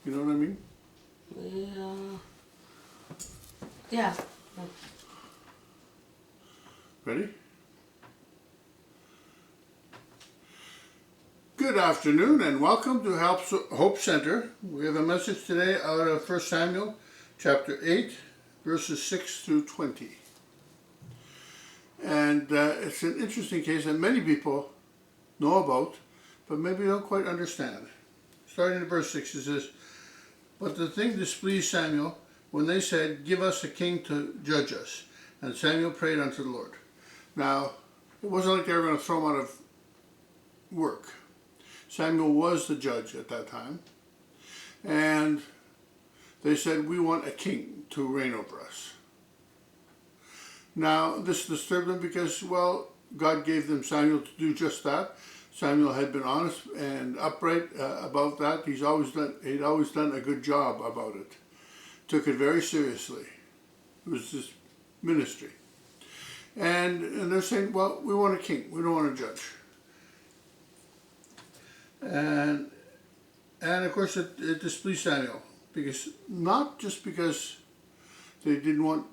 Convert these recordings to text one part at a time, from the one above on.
You know what I mean? Yeah. Ready? Good afternoon and welcome to Hope Center. We have a message today out of 1 Samuel chapter 8 verses 6 through 20. And it's an interesting case that many people know about, but maybe don't quite understand. Starting in verse 6 it says, "But the thing displeased Samuel when they said, 'Give us a king to judge us.' And Samuel prayed unto the Lord." Now, it wasn't like they were going to throw him out of work. Samuel was the judge at that time. And they said, "We want a king to reign over us." Now, this disturbed them because, well, God gave them Samuel to do just that. Samuel had been honest and upright about that. He'd always done a good job about it. Took it very seriously. It was his ministry. And they're saying, well, we want a king. We don't want a judge. And of course it displeased Samuel. Not just because they didn't want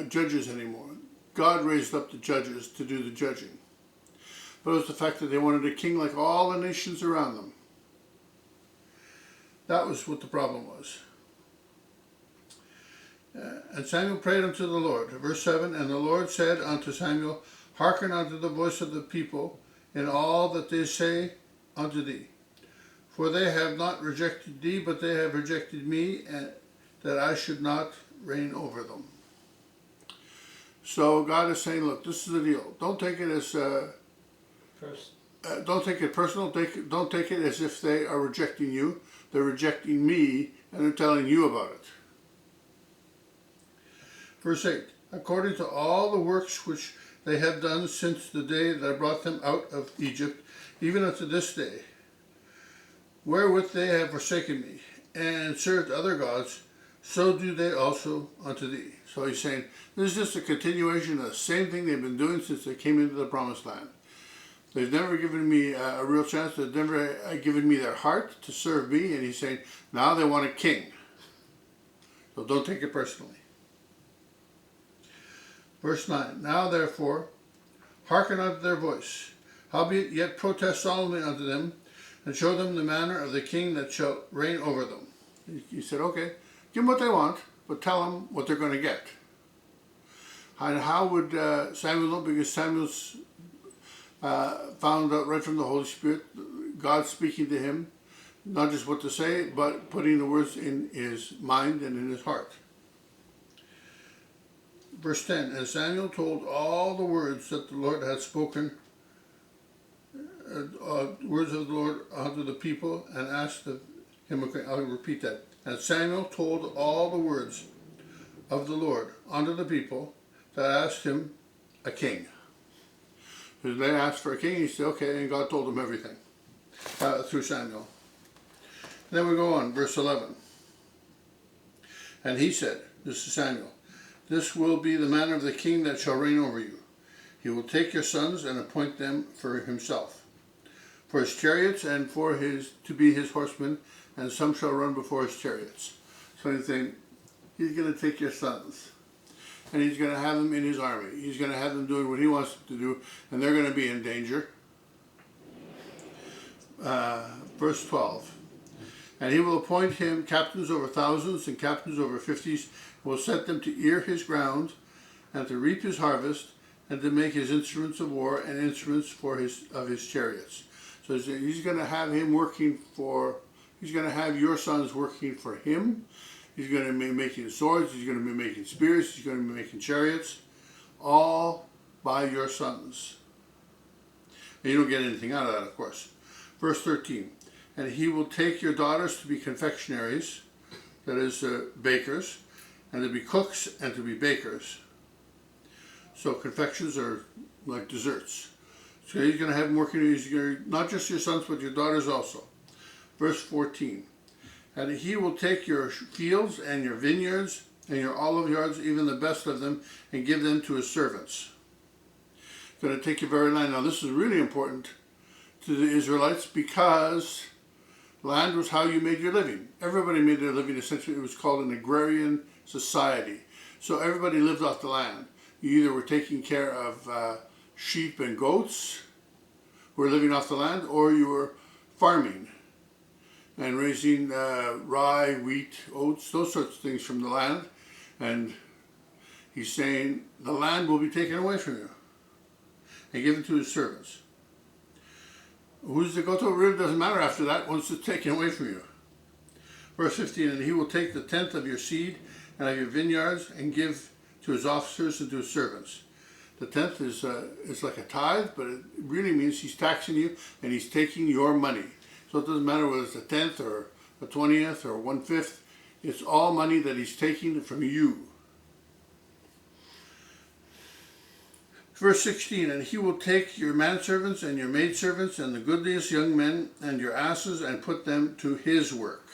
judges anymore. God raised up the judges to do the judging. But it was the fact that they wanted a king like all the nations around them. That was what the problem was. And Samuel prayed unto the Lord. Verse 7, "And the Lord said unto Samuel, Hearken unto the voice of the people in all that they say unto thee. For they have not rejected thee, but they have rejected me, and that I should not reign over them." So God is saying, look, this is the deal. Don't take it as don't take it personal. Don't take it as if they are rejecting you. They're rejecting me, and they're telling you about it. Verse 8, "According to all the works which they have done since the day that I brought them out of Egypt, even unto this day, wherewith they have forsaken me, and served other gods, so do they also unto thee." So he's saying, this is just a continuation of the same thing they've been doing since they came into the promised land. They've never given me a real chance. They've never given me their heart to serve me. And he's saying, now they want a king. So don't take it personally. Verse 9, "Now therefore, hearken unto their voice. Howbeit yet protest solemnly unto them, and show them the manner of the king that shall reign over them." He said, okay, give them what they want, but tell them what they're going to get. And how would Samuel know? Because Samuel's found out right from the Holy Spirit, God speaking to him, not just what to say, but putting the words in his mind and in his heart. Verse 10, "And Samuel told all the words that the Lord had spoken, words of the Lord unto the people, and asked of him." Okay, I'll repeat that. "And Samuel told all the words of the Lord unto the people that asked him a king." So they asked for a king, he said, okay, and God told them everything through Samuel. Then we go on, verse 11. "And he said," this is Samuel, "This will be the manner of the king that shall reign over you. He will take your sons and appoint them for himself, for his chariots and for to be his horsemen, and some shall run before his chariots." So he's saying, he's going to take your sons, and he's going to have them in his army. He's going to have them doing what he wants them to do, and they're going to be in danger. Verse 12, "And he will appoint him captains over thousands and captains over fifties, will set them to ear his ground, and to reap his harvest, and to make his instruments of war and instruments of his chariots." So he's going to have him he's going to have your sons working for him. He's going to be making swords, he's going to be making spears, he's going to be making chariots, all by your sons. And you don't get anything out of that, of course. Verse 13, "And he will take your daughters to be confectionaries," that is, bakers, "and to be cooks and to be bakers." So confections are like desserts. So he's going to have them working, not just your sons, but your daughters also. Verse 14, "And he will take your fields and your vineyards and your olive yards, even the best of them, and give them to his servants." He's going to take your very land. Now this is really important to the Israelites because Land was how you made your living. Everybody made their living. Essentially, it was called an agrarian society. So everybody lived off the land. You either were taking care of sheep and goats, who were living off the land, or you were farming and raising rye, wheat, oats, those sorts of things from the land. And he's saying the land will be taken away from you and given to his servants. Who's the go to? It really doesn't matter after that once it's taken away from you. Verse 15, and he will take the tenth of your seed and of your vineyards and give to his officers and to his servants. The tenth is like a tithe, but it really means he's taxing you and he's taking your money. So it doesn't matter whether it's a tenth or a 20th or 1/5. It's all money that he's taking from you. Verse 16, and he will take your manservants and your maidservants and the goodliest young men and your asses and put them to his work.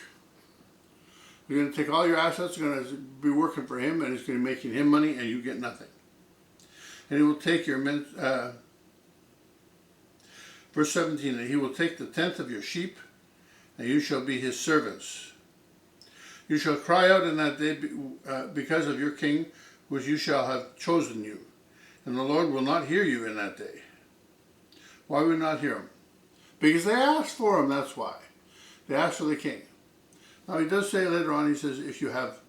You're going to take all your assets, you're going to be working for him, and he's going to be making him money, and you get nothing. And he will take your men, verse 17, and he will take the tenth of your sheep, and you shall be his servants. You shall cry out in that day because of your king, which you shall have chosen you. And the Lord will not hear you in that day. Why would not hear him? Because they asked for him, that's why. They asked for the king. Now he does say later on, he says, if you have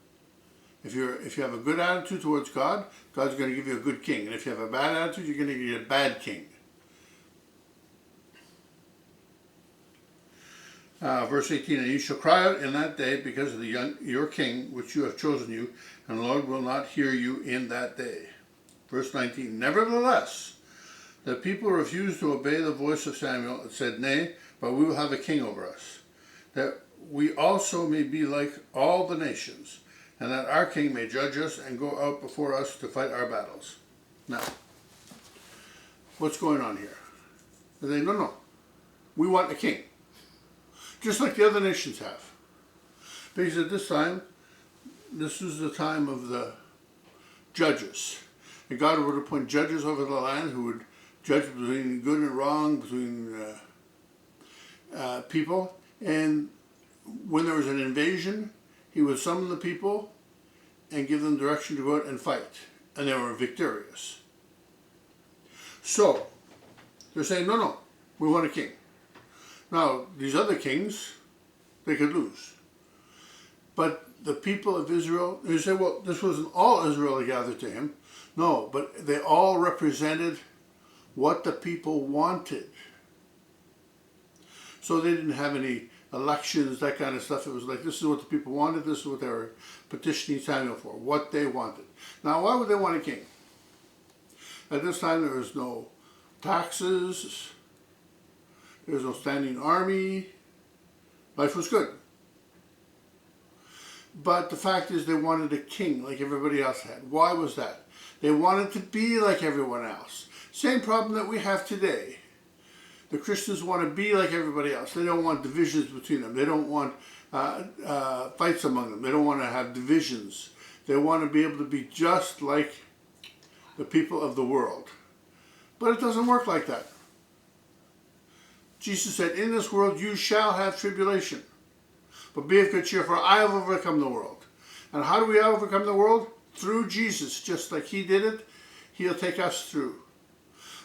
a good attitude towards God, God's going to give you a good king. And if you have a bad attitude, you're going to get a bad king. Verse 18, and you shall cry out in that day because of your king, which you have chosen you, and the Lord will not hear you in that day. Verse 19, nevertheless, the people refused to obey the voice of Samuel and said, nay, but we will have a king over us, that we also may be like all the nations, and that our king may judge us and go out before us to fight our battles. Now, what's going on here? They say, no, we want a king, just like the other nations have. Because at this time, this is the time of the judges. And God would appoint judges over the land who would judge between good and wrong, between people. And when there was an invasion, he would summon the people and give them direction to go out and fight. And they were victorious. So, they're saying, no, we want a king. Now, these other kings, they could lose. But the people of Israel, you say, well, this wasn't all Israel gathered to him. No, but they all represented what the people wanted. So they didn't have any elections, that kind of stuff. It was like, this is what the people wanted, this is what they were petitioning Samuel for, what they wanted. Now, why would they want a king? At this time, there was no taxes, there was no standing army, life was good. But the fact is they wanted a king like everybody else had. Why was that? They wanted to be like everyone else. Same problem that we have today. The Christians want to be like everybody else. They don't want divisions between them. They don't want fights among them. They don't want to have divisions. They want to be able to be just like the people of the world. But it doesn't work like that. Jesus said, in this world you shall have tribulation. But be of good cheer, for I have overcome the world. And how do we overcome the world? Through Jesus. Just like he did it, he'll take us through.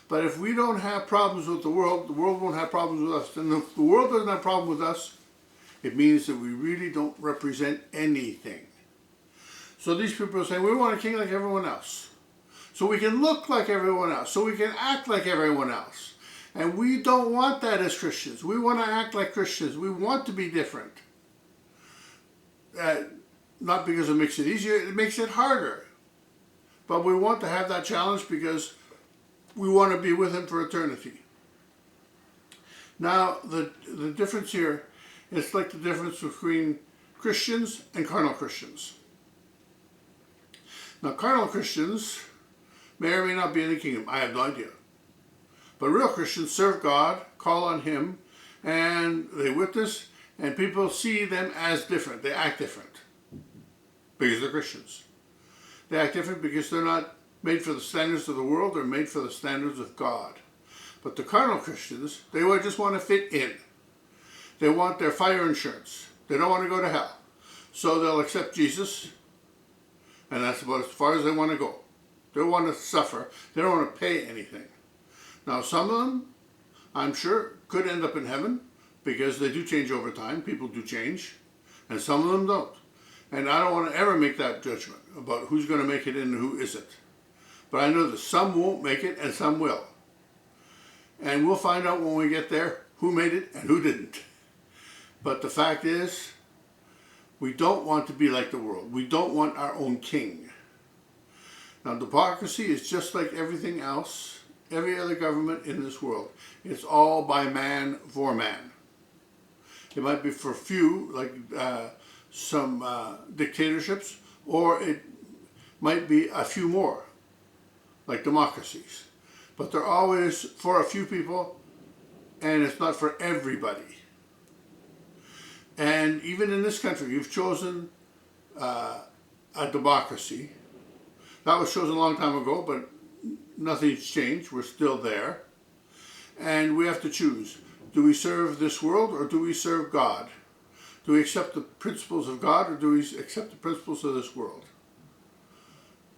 But if we don't have problems with the world won't have problems with us. And if the world doesn't have problems with us, it means that we really don't represent anything. So these people are saying, we want a king like everyone else. So we can look like everyone else. So we can act like everyone else. And we don't want that as Christians. We want to act like Christians. We want to be different. Not because it makes it easier, it makes it harder. But we want to have that challenge because we want to be with him for eternity. Now, the difference here, it's like the difference between Christians and carnal Christians. Now, carnal Christians may or may not be in the kingdom. I have no idea. But real Christians serve God, call on him, and they witness, and people see them as different. They act different because they're Christians. They act different because they're not made for the standards of the world. They're made for the standards of God. But the carnal Christians, they just want to fit in. They want their fire insurance. They don't want to go to hell. So they'll accept Jesus, and that's about as far as they want to go. They want to suffer. They don't want to pay anything. Now, some of them, I'm sure, could end up in heaven because they do change over time. People do change, and some of them don't. And I don't want to ever make that judgment about who's going to make it in and who isn't. But I know that some won't make it and some will. And we'll find out when we get there who made it and who didn't. But the fact is, we don't want to be like the world. We don't want our own king. Now, democracy is just like everything else, every other government in this world. It's all by man for man. It might be for few, like some dictatorships, or it might be a few more, like democracies. But they're always for a few people, and it's not for everybody. And even in this country, you've chosen a democracy. That was chosen a long time ago, but nothing's changed. We're still there. And we have to choose. Do we serve this world or do we serve God? Do we accept the principles of God or do we accept the principles of this world?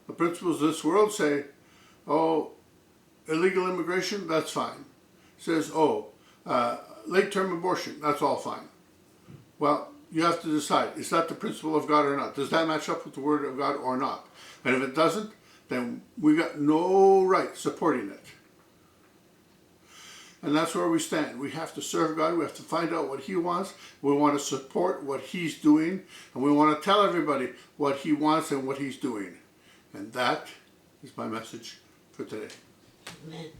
The principles of this world say, oh, illegal immigration, that's fine. It says, oh, late-term abortion, that's all fine. Well, you have to decide, is that the principle of God or not? Does that match up with the Word of God or not? And if it doesn't, then we got no right supporting it. And that's where we stand. We have to serve God. We have to find out what He wants. We want to support what He's doing. And we want to tell everybody what He wants and what He's doing. And that is my message for today. Amen.